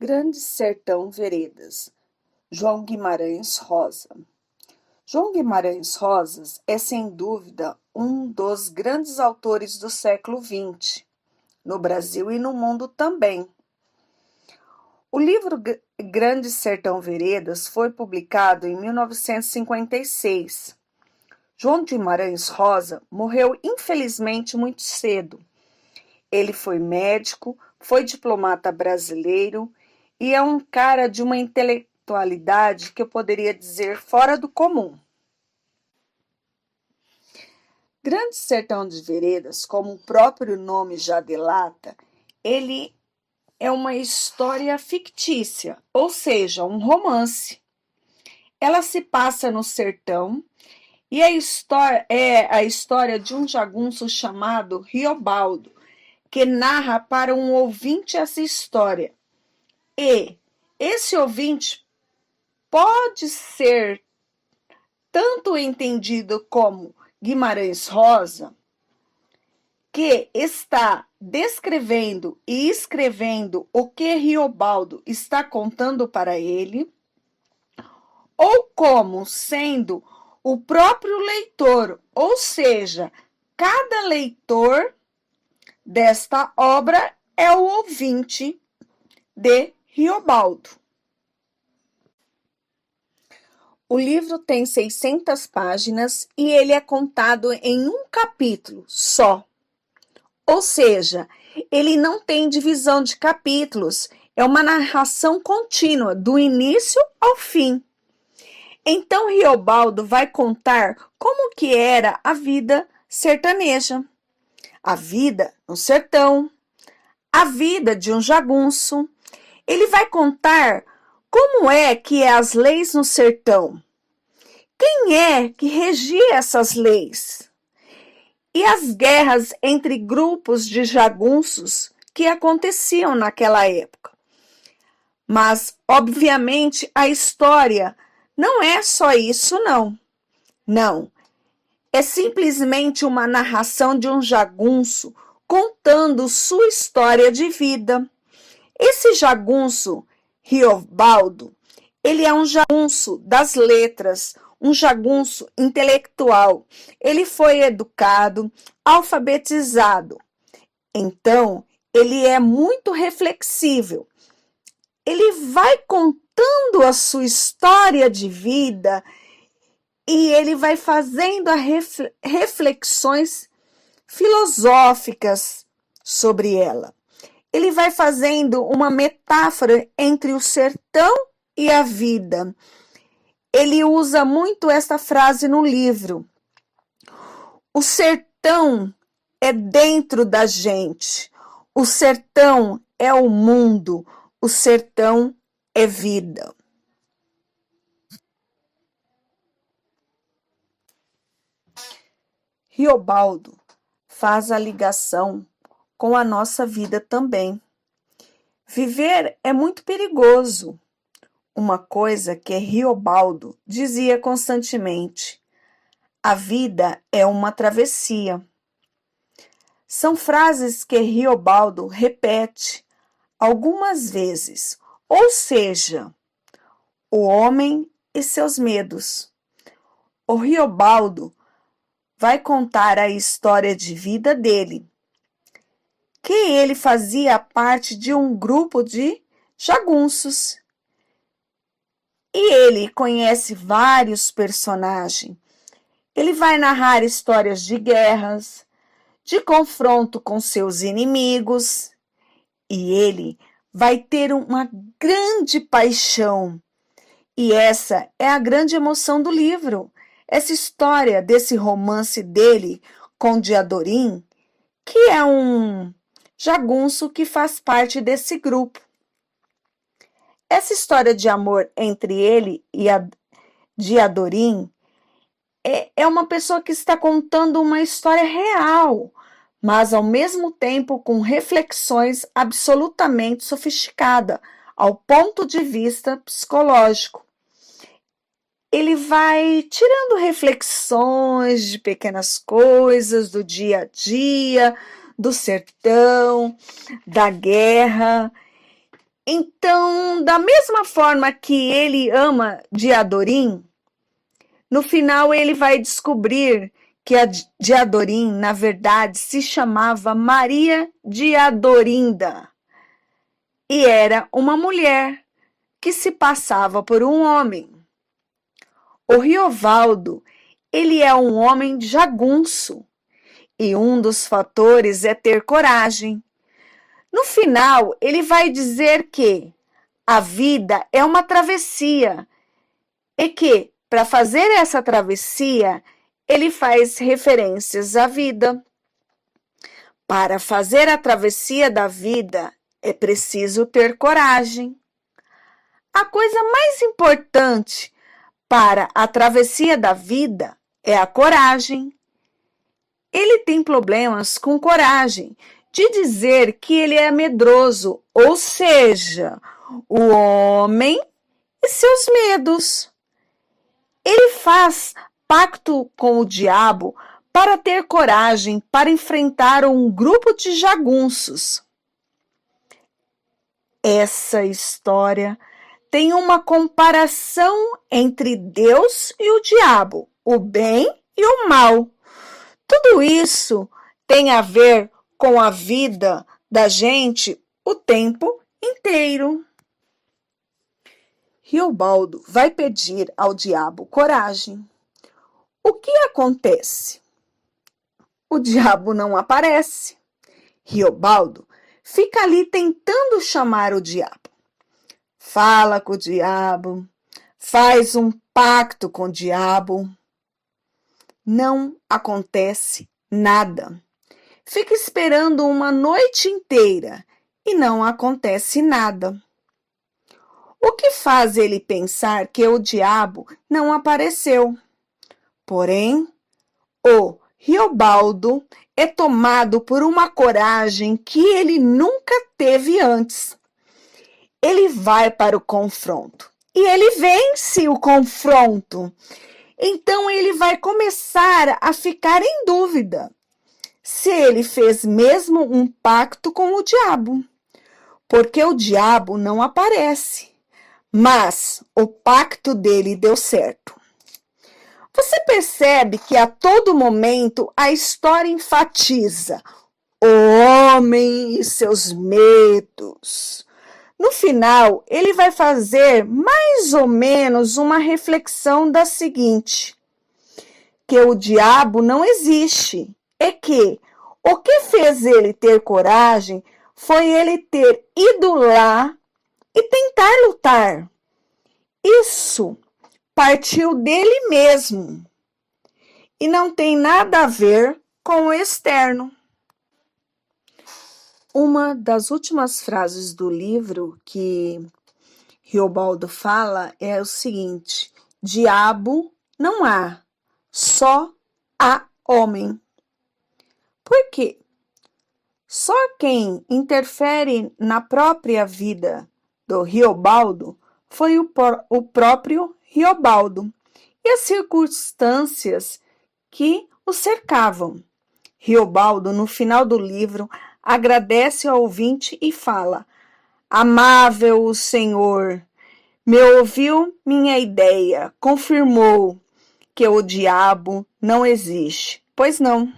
Grande Sertão Veredas, João Guimarães Rosa. João Guimarães Rosas é, sem dúvida, um dos grandes autores do século XX, no Brasil e no mundo também. O livro Grande Sertão Veredas foi publicado em 1956. João Guimarães Rosa morreu, infelizmente, muito cedo. Ele foi médico, foi diplomata brasileiro e é um cara de uma intelectualidade que eu poderia dizer fora do comum. Grande Sertão de Veredas, como o próprio nome já delata, ele é uma história fictícia, ou seja, um romance. Ela se passa no sertão e a história é a história de um jagunço chamado Riobaldo, que narra para um ouvinte essa história. E esse ouvinte pode ser tanto entendido como Guimarães Rosa, que está descrevendo e escrevendo o que Riobaldo está contando para ele, ou como sendo o próprio leitor, ou seja, cada leitor desta obra é o ouvinte de Riobaldo. O livro tem 600 páginas e ele é contado em um capítulo só. Ou seja, ele não tem divisão de capítulos, é uma narração contínua, do início ao fim. Então Riobaldo vai contar como que era a vida sertaneja, a vida no sertão, a vida de um jagunço. Ele vai contar como é que é as leis no sertão. Quem é que regia essas leis? E as guerras entre grupos de jagunços que aconteciam naquela época. Mas, obviamente, a história não é só isso, não. Não. É simplesmente uma narração de um jagunço contando sua história de vida. Esse jagunço, Riobaldo, ele é um jagunço das letras, um jagunço intelectual. Ele foi educado, alfabetizado. Então, ele é muito reflexível. Ele vai contando a sua história de vida e ele vai fazendo reflexões filosóficas sobre ela. Ele vai fazendo uma metáfora entre o sertão e a vida. Ele usa muito essa frase no livro. O sertão é dentro da gente. O sertão é o mundo. O sertão é vida. Riobaldo faz a ligação com a nossa vida também. Viver é muito perigoso. Uma coisa que Riobaldo dizia constantemente: a vida é uma travessia. São frases que Riobaldo repete algumas vezes, ou seja, o homem e seus medos. O Riobaldo vai contar a história de vida dele, que ele fazia parte de um grupo de jagunços. E ele conhece vários personagens. Ele vai narrar histórias de guerras, de confronto com seus inimigos, e ele vai ter uma grande paixão. E essa é a grande emoção do livro. Essa história desse romance dele com Diadorim, que é um jagunço que faz parte desse grupo. Essa história de amor entre ele e a Diadorim é uma pessoa que está contando uma história real, mas ao mesmo tempo com reflexões absolutamente sofisticadas, ao ponto de vista psicológico. Ele vai tirando reflexões de pequenas coisas do dia a dia, do sertão, da guerra. Então, da mesma forma que ele ama Diadorim, no final ele vai descobrir que a Diadorim, na verdade, se chamava Maria Diadorinda e era uma mulher que se passava por um homem. O Riobaldo, ele é um homem jagunço e um dos fatores é ter coragem. No final, ele vai dizer que a vida é uma travessia e que, para fazer essa travessia, ele faz referências à vida. Para fazer a travessia da vida, é preciso ter coragem. A coisa mais importante para a travessia da vida é a coragem. Ele tem problemas com coragem de dizer que ele é medroso, ou seja, o homem e seus medos. Ele faz pacto com o diabo para ter coragem para enfrentar um grupo de jagunços. Essa história tem uma comparação entre Deus e o diabo, o bem e o mal. Tudo isso tem a ver com a vida da gente o tempo inteiro. Riobaldo vai pedir ao diabo coragem. O que acontece? O diabo não aparece. Riobaldo fica ali tentando chamar o diabo. Fala com o diabo, faz um pacto com o diabo. Não acontece nada. Fica esperando uma noite inteira e não acontece nada. O que faz ele pensar que o diabo não apareceu? Porém, o Riobaldo é tomado por uma coragem que ele nunca teve antes. Ele vai para o confronto e ele vence o confronto. Então ele vai começar a ficar em dúvida se ele fez mesmo um pacto com o diabo, porque o diabo não aparece, mas o pacto dele deu certo. Você percebe que a todo momento a história enfatiza o homem e seus medos. No final, ele vai fazer mais ou menos uma reflexão da seguinte: que o diabo não existe, é que o que fez ele ter coragem foi ele ter ido lá e tentar lutar. Isso partiu dele mesmo e não tem nada a ver com o externo. Uma das últimas frases do livro que Riobaldo fala é o seguinte: diabo não há, só há homem. Por quê? Só quem interfere na própria vida do Riobaldo foi o próprio Riobaldo e as circunstâncias que o cercavam. Riobaldo, no final do livro, agradece ao ouvinte e fala: amável Senhor, me ouviu minha ideia, confirmou que o diabo não existe. Pois não.